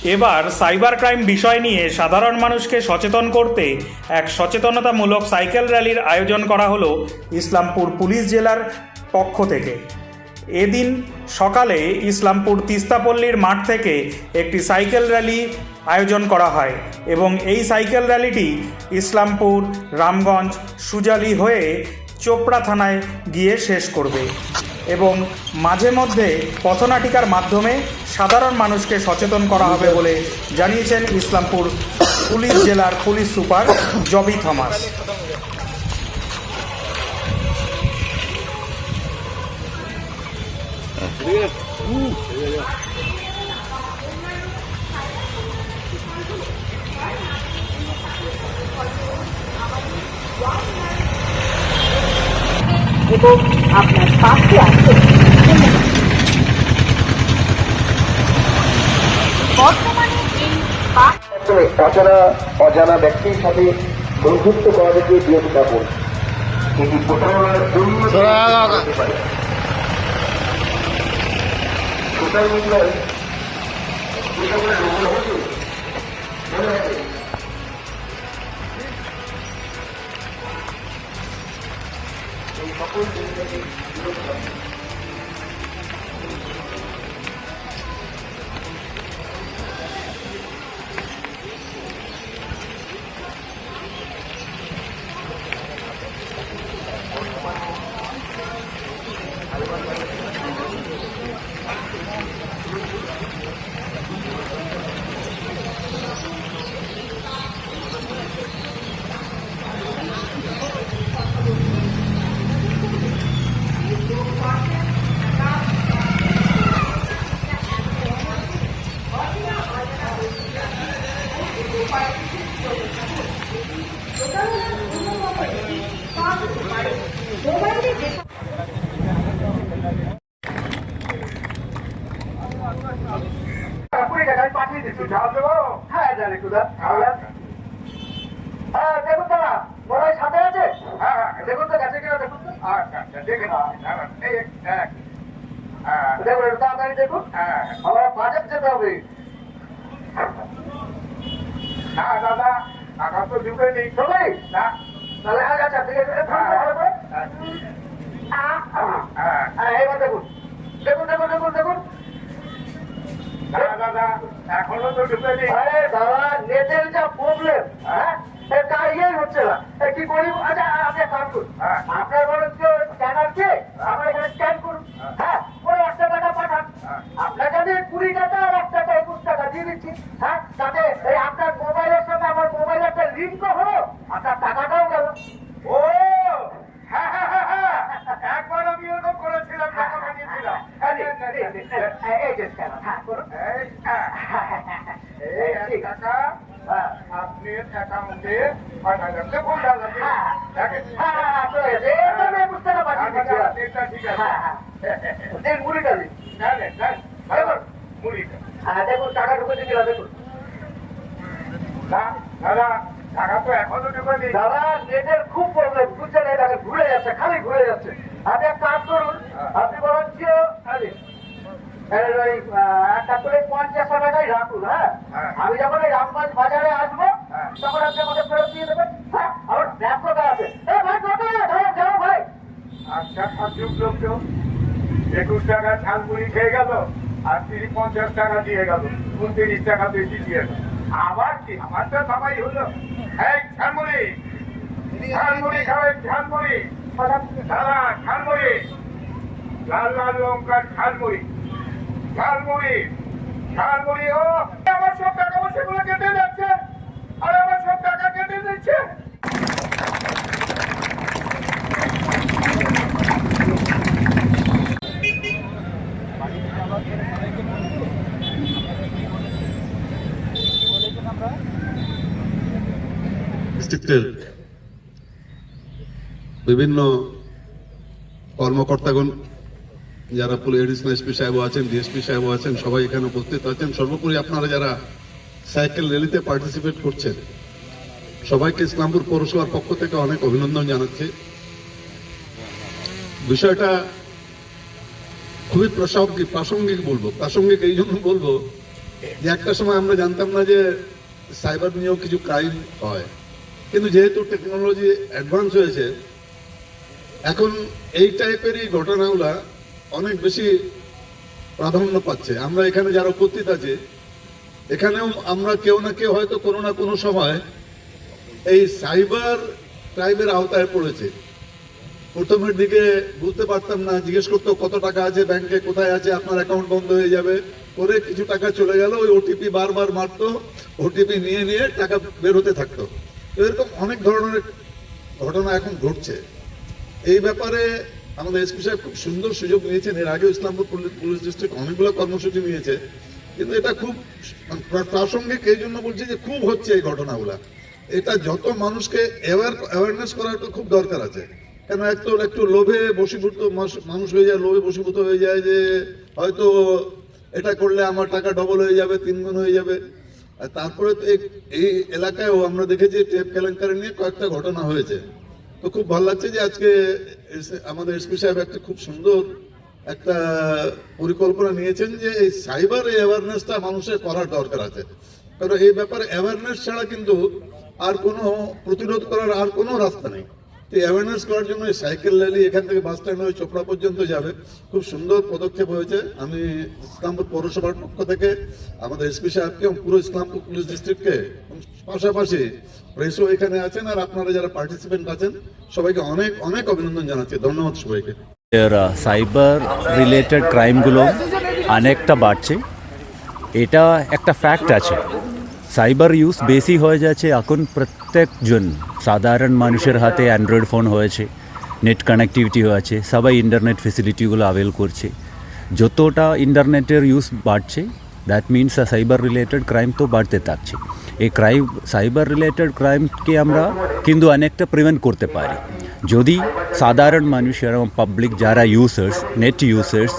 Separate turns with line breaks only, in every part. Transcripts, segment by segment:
এবার cyber crime বিষয় নিয়ে সাধারণ মানুষকে সচেতন করতে এক সচেতনতামূলক সাইকেল র্যালির আয়োজন করা হলো ইসলামপুর পুলিশ জেলার পক্ষ থেকে। এদিন সকালে ইসলামপুর তিস্তাপল্লীর মাঠ থেকে একটি সাইকেল র্যালি আয়োজন করা হয় এবং এই সাইকেল র্যালিটি ইসলামপুর, রামগঞ্জ, সুজালি হয়ে চোপড়া থানায় গিয়ে শেষ করবে এবং মাঝে মধ্যে পথনাটিকার মাধ্যমে সাধারণ মানুষকে সচেতন করা হবে বলে জানিয়েছেন ইসলামপুর পুলিশ জেলার পুলিশ সুপার জবি থমাস।
এবং আপনার পাশে আছে বর্তমানে এই
অজানা ব্যক্তির সাথে বন্ধুত্ব করা থেকে বিরত থাকুন। এটি প্রতারণার সোশ্যাল মিডিয়ায় মনে আছে এই সকল জিনিস থেকে বিরত থাকুন। পাঠিয়ে দিচ্ছি, হ্যাঁ জানি তো দেখুন দাদা বড় সাথে আছে, হ্যাঁ দেখুন তো গেছে কিনা দেখুন তো, আচ্ছা দেখে দেখুন একটু তাড়াতাড়ি দেখুন, আমরা বাজেট যেতে হবে। না দাদা টাকা তো ঢুকে নেই সবাই না, তাহলে আচ্ছা ঠিক আছে ভালো করে এবার দেখুন দেখুন দেখুন দেখুন দেখুন দাদা এখনো তো ঢুকে নেই। আরে দাদা নেটের যা প্রবলেম, হ্যাঁ এটা ইয়ে হচ্ছে না, কি করি? আচ্ছা আপনি কাজ করুন, আপনার বলেন যে স্ক্যানার কে আমার এখানে স্ক্যান করুন, হ্যাঁ ওই 1 টাকা পাঠান, আপনাকে আমি 20 টাকা আর 1 টাকা 21 টাকা দিয়ে দিচ্ছি, হ্যাঁ তাতে এই আপনার মোবাইলের সঙ্গে আমার মোবাইল একটা লিঙ্ক হলো, আপনার টাকাটাও গেল। ও হ্যাঁ হ্যাঁ হ্যাঁ হ্যাঁ একবার আমি এরকম করেছিলাম, টাকা পাঠিয়েছিলাম। এই যে স্ক্যানার, হ্যাঁ করুন এই 1 টাকা আপনি অ্যাকাউন্টে পাঠালেন, দেখুন দাদা দেখেন, হ্যাঁ চলে গেছে, আমি বুঝতে না পারছি, ঠিক আছে দেন মুড়িটা দিন, দেখুন মুড়িটা, হ্যাঁ দেখুন টাকা ঢুকে দিল, দেখুন দাদা টাকা তো এখনো ঢুকে নেই। দাদা নেটের খুব প্রবলেম, বুঝছেন, এই টাকা ঘুরে যাচ্ছে, খালি ঘুরে যাচ্ছে। আপনি এক কাজ করুন, আপনি বরঞ্চ একটা করে 50 টাকাই রাখুন, হ্যাঁ আমি যখন এই রামগঞ্জ বাজারে আসবো তখন আপনি আমাকে ফেরত দিয়ে দেবেন, হ্যাঁ আমার ব্যস্ততা আছে। ভাই আচ্ছা 21 টাকা ঝালমুড়ি খেয়ে গেল আর 50 টাকা দিয়ে গেল, 29 টাকা বেশি দিয়ে গেল, আবার কি আমার তো সবাই হলো। এই ঝালমুড়ি ঝালমুড়ি খাবেন, ঝালমুড়ি দাদা, ঝালমুড়ি লাল লাল লঙ্কার ঝালমুড়ি, ঝালমুড়ি ঝালমুড়ি। ও আমার সব টাকা পয়সাগুলো কেটে যাচ্ছে, আর আমার সব টাকা কেটে দিচ্ছে।
বিভিন্ন কর্মকর্তাগণ যারা এডিশনাল এসপি সাহেব আছেন, ডিএসপি সাহেব আছেন, সবাই এখানে উপস্থিত আছেন। সর্বোপরি আপনারা যারা সাইকেল র্যালিতে পার্টিসিপেট করছেন সবাইকে ইসলামপুর পৌরসভার পক্ষ থেকে অনেক অভিনন্দন জানাচ্ছি। বিষয়টা খুবই প্রাসঙ্গিক বলবো, প্রাসঙ্গিক এই জন্য বলবো যে একটা সময় আমরা জানতাম না যে সাইবার নিয়েও কিছু ক্রাইম হয়, কিন্তু যেহেতু টেকনোলজি অ্যাডভান্স হয়েছে এখন এই টাইপেরই ঘটনাগুলা অনেক বেশি প্রাধান্য পাচ্ছে। আমরা এখানে যারা উপস্থিত আছে এখানেও আমরা কেউ না কেউ হয়তো কোনো না কোনো সময় এই সাইবার ক্রাইমের আওতায় পড়েছে। প্রথমের দিকে বুঝতে পারতাম না, জিজ্ঞেস করতো কত টাকা আছে ব্যাংকে, কোথায় আছে, আপনার অ্যাকাউন্ট বন্ধ হয়ে যাবে, করে কিছু টাকা চলে গেল, ওই ওটিপি বারবার মারতো, ওটিপি নিয়ে নিয়ে টাকা বের হতে থাকতো। এরকম অনেক ধরনের ঘটনা এখন ঘটছে। এই ব্যাপারে আমাদের এসপি সাহেব খুব সুন্দর সুযোগ নিয়েছেন। এর আগে ইসলামপুর পুলিশ ডিস্ট্রিক্ট অনেকগুলো কর্মসূচি নিয়েছে, কিন্তু এটা খুব প্রাসঙ্গিক এই জন্য বলছি যে খুব হচ্ছে এই ঘটনাগুলা। এটা যত মানুষকে অ্যাওয়ারনেস করার খুব দরকার আছে। কেন একটু লোভে বশীভূত মানুষ হয়ে যায়, লোভে বশীভূত হয়ে যায় যে হয়তো এটা করলে আমার টাকা ডবল হয়ে যাবে, 3 গুণ হয়ে যাবে। আর তারপরে তো এই এলাকায়ও আমরা দেখেছি টেপ কেলেঙ্কারি নিয়ে কয়েকটা ঘটনা হয়েছে। তো খুব ভালো লাগছে যে আজকে আমাদের এসপি সাহেব একটা খুব সুন্দর একটা পরিকল্পনা নিয়েছেন যে এই সাইবার অ্যাওয়ারনেসটা মানুষের করার দরকার আছে। কারণ এই ব্যাপারে অ্যাওয়ারনেস ছাড়া কিন্তু আর কোনো প্রতিরোধ করার আর কোনো রাস্তা নেই। তো অ্যাওয়ারনেস করার জন্য এই সাইকেল র্যালি এখান থেকে বাস স্ট্যান্ড হয়ে চোপড়া পর্যন্ত যাবে, খুব সুন্দর পদক্ষেপ হয়েছে। আমি ইসলামপুর পৌরসভার পক্ষ থেকে আমাদের এসপি সাহেবকে এবং পুরো ইসলামপুর পুলিশ ডিস্ট্রিক্টকে, পাশাপাশি প্রেসও এখানে আছেন আর আপনারা যারা পার্টিসিপেন্ট আছেন সবাইকে অনেক অনেক অভিনন্দন জানাচ্ছি। ধন্যবাদ সবাইকে।
সাইবার রিলেটেড ক্রাইমগুলো অনেকটা বাড়ছে, এটা একটা ফ্যাক্ট আছে। সাইবার ইউজ বেশি হয়ে যাচ্ছে এখন। প্রত্যেকজন সাধারণ মানুষের হাতে অ্যান্ড্রয়েড ফোন হয়েছে, নেট কানেক্টিভিটি হয়েছে, সবাই ইন্টারনেট ফেসিলিটিগুলো অ্যাভেল করছে। যতটা ইন্টারনেটের ইউজ বাড়ছে that means cyber related crime তো বাড়তে থাকছে। এই সাইবার রিলেটেড ক্রাইমকে আমরা কিন্তু অনেকটা প্রিভেন্ট করতে পারি যদি সাধারণ মানুষ এবং পাবলিক যারা ইউজার্স, নেট ইউজার্স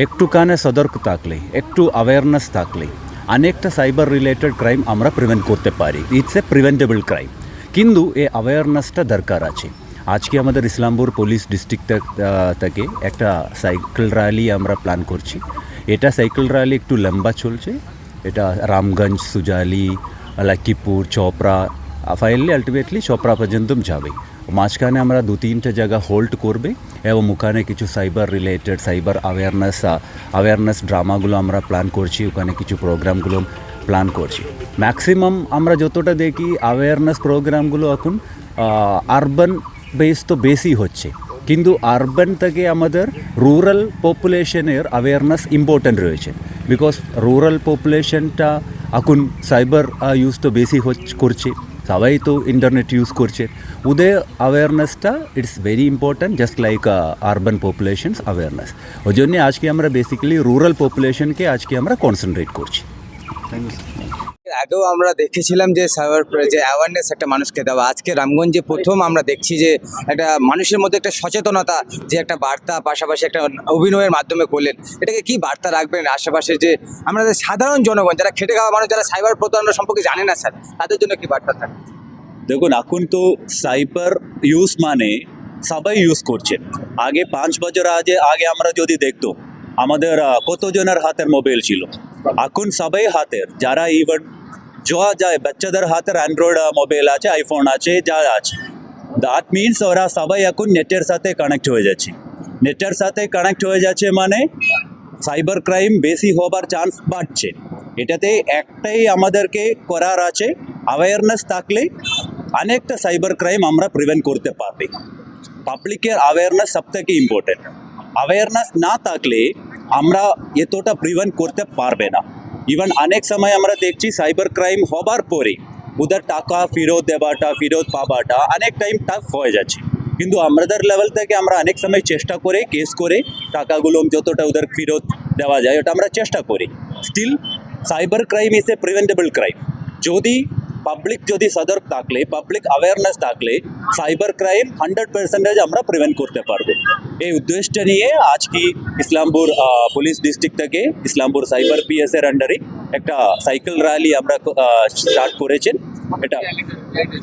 একটুখানে সতর্ক থাকলে, একটু অ্যাওয়ারনেস থাকলে অনেকটা সাইবার রিলেটেড ক্রাইম আমরা প্রিভেন্ট করতে পারি। ইটস এ প্রিভেন্টেবল ক্রাইম, কিন্তু এই অ্যাওয়ারনেসটা দরকার আছে। আজকে আমাদের ইসলামপুর পুলিশ ডিস্ট্রিক্ট থেকে একটা সাইকেল র্যালি আমরা প্ল্যান করছি। এটা সাইকেল র্যালি একটু লম্বা চলছে। এটা রামগঞ্জ, সুজালি, লাকিপুর, চোপড়া, ফাইনালি আলটিমেটলি চোপড়া পর্যন্ত যাবে। মাঝখানে আমরা 2-3টা জায়গা হোল্ড করবে এবং ওখানে কিছু সাইবার রিলেটেড, সাইবার অ্যাওয়ারনেস ড্রামাগুলো আমরা প্ল্যান করছি, ওখানে কিছু প্রোগ্রামগুলো প্ল্যান করছি। ম্যাক্সিমাম আমরা যতটা দেখি অ্যাওয়ারনেস প্রোগ্রামগুলো এখন আরবান বেস তো বেশি হচ্ছে, কিন্তু আরবান থেকে আমাদের রুরাল পপুলেশনের অ্যাওয়ারনেস ইম্পর্ট্যান্ট রয়েছে। বিকজ রুরাল পপুলেশনটা এখন সাইবার ইউজ তো বেশি করছে, সবাই তো ইন্টারনেট ইউজ করছে। ওদের অ্যাওয়ারনেসটা it's very important, just like urban populations awareness. ওই জন্যে আজকে আমরা বেসিক্যালি রুরাল পপুলেশনকে আজকে আমরা কনসেন্ট্রেট করছি।
আগেও আমরা দেখেছিলাম যে সাইবার যে অ্যাওয়ারনেস একটা মানুষকে দেওয়া, আজকে রামগঞ্জে প্রথম আমরা দেখছি যে একটা মানুষের মধ্যে একটা সচেতনতা, যে একটা বার্তা পাশাপাশি একটা অভিনয়ের মাধ্যমে করলেন। এটাকে কি বার্তা রাখবেন আশেপাশে যে আমাদের সাধারণ জনগণ যারা খেটে খাওয়া মানুষ, যারা সাইবার প্রতারণা সম্পর্কে জানে না স্যার, তাদের জন্য কি বার্তা থাকে?
দেখুন, এখন তো সাইবার ইউজ মানে সবাই ইউজ করছে। আগে 5 বছর আগে আমরা যদি দেখতো আমাদের কতজনের হাতের মোবাইল ছিল, এখন সবাই হাতের, যারা ইভেন যাওয়া যায় বাচ্চাদের হাতের অ্যান্ড্রয়েড মোবাইল আছে, আইফোন আছে, যা আছে। দ্যাট মিনস ওরা সবাই এখন নেটের সাথে কানেক্ট হয়ে যাচ্ছে। নেটের সাথে কানেক্ট হয়ে যাচ্ছে মানে সাইবার ক্রাইম বেশি হবার চান্স বাড়ছে। এটাতে একটাই আমাদেরকে করার আছে, অ্যাওয়ারনেস থাকলে অনেকটা সাইবার ক্রাইম আমরা প্রিভেন্ট করতে পারবে। পাবলিকের অ্যাওয়ারনেস সব থেকে ইম্পর্টেন্ট। অ্যাওয়ারনেস না থাকলে আমরা এতটা প্রিভেন্ট করতে পারবে না। ইভেন অনেক সময় আমরা দেখছি সাইবার ক্রাইম হবার পরে ওদের টাকা ফেরত দেওয়াটা, ফেরত পাওয়াটা অনেক টাইম টাফ হয়ে যাচ্ছে। কিন্তু আমাদের লেভেল থেকে আমরা অনেক সময় চেষ্টা করে কেস করে টাকাগুলো যতটা ওদের ফেরত দেওয়া যায় ওটা আমরা চেষ্টা করি। Still cyber crime is a preventable crime. যদি পাবলিক যদি সতর্ক থাকলে, পাবলিক অ্যাওয়ারনেস থাকলে সাইবার ক্রাইম 100% আমরা প্রিভেন্ট করতে পারবো। এই উদ্দেশ্য নিয়ে আজকে ইসলামপুর পুলিশ ডিস্ট্রিক্ট থেকে ইসলামপুর সাইবার পিএসের আন্ডারে একটা সাইকেল র্যালি আমরা স্টার্ট করেছেন।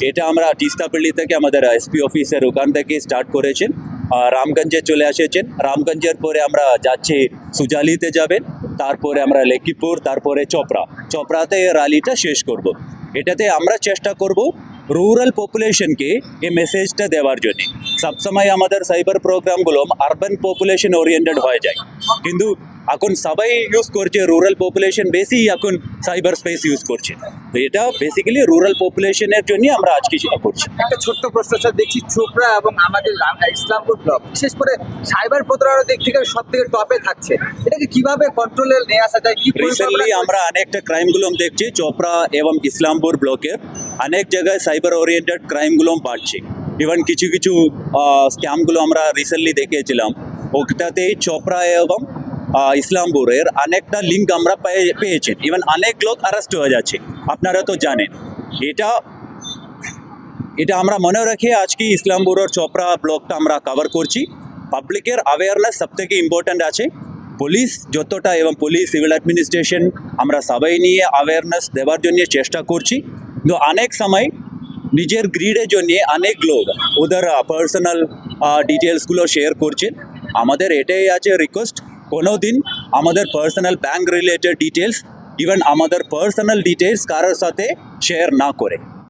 এটা আমরা তিস্তাপল্লী থেকে আমাদের এসপি অফিসের ওখান থেকে স্টার্ট করেছেন। রামগঞ্জে চলে এসেছেন। রামগঞ্জের পরে আমরা যাচ্ছি সুজালিতে যাবেন, তারপরে আমরা লক্ষ্মীপুর, তারপরে চোপড়াতে এই র্যালিটা শেষ করব। এটাতে আমরা চেষ্টা করব রুরাল পপুলেশনকে এই মেসেজটা দেওয়ার জন্য। সবসময় আমাদের সাইবার প্রোগ্রামগুলো আরবান পপুলেশন ওরিয়েন্টেড হয়ে যায়, কিন্তু এখন সবাই ইউজ করছে, রুরাল পপুলেশন বেশি এখন সাইবার স্পেস ইউজ করছে। তো এটা বেসিক্যালি রুরাল পপুলেশনের জন্য আমরা আজকে সেটা করছি।
একটা ছোট্ট প্রশ্ন স্যার, দেখছি চোপড়া এবং আমাদের ইসলামপুর ব্লক বিশেষ করে সাইবার প্রতারণার দিক থেকে সব থেকে টপে থাকছে, এটাকে কিভাবে কন্ট্রোলে নিয়ে আসা যায়, কি
রিসেন্টলি আমরা অনেকটা ক্রাইমগুলো দেখছি চোপড়া এবং ইসলামপুর ব্লকের অনেক জায়গায় সাইবার ওরিয়েন্টেড ক্রাইমগুলো বাড়ছে। ইভেন কিছু কিছু স্ক্যামগুলো আমরা রিসেন্টলি দেখেছিলাম, ওটাতেই চোপড়া এবং ইসলামপুরের অনেকটা লিঙ্ক আমরা পেয়েছি। ইভেন অনেক লোক অ্যারেস্ট হয়ে যাচ্ছে, আপনারা তো জানেন। এটা আমরা মনে রাখি আজকে ইসলামপুর আর চোপড়া ব্লকটা আমরা কভার করছি। পাবলিকের অ্যাওয়ারনেস সব থেকে ইম্পর্ট্যান্ট আছে, পুলিশ যতটা এবং পুলিশ সিভিল অ্যাডমিনিস্ট্রেশন আমরা সবাই নিয়ে অ্যাওয়ারনেস দেওয়ার জন্য চেষ্টা করছি। কিন্তু অনেক সময় নিজের গ্রিডের জন্য অনেক লোক ওদের পার্সোনাল ডিটেলসগুলো শেয়ার করছে। আমাদের এটাই আছে রিকোয়েস্ট, কোনো দিন আমাদের personal bank related details, even আমাদের পার্সোনাল ডিটেলস কারোর সাথে শেয়ার না করে।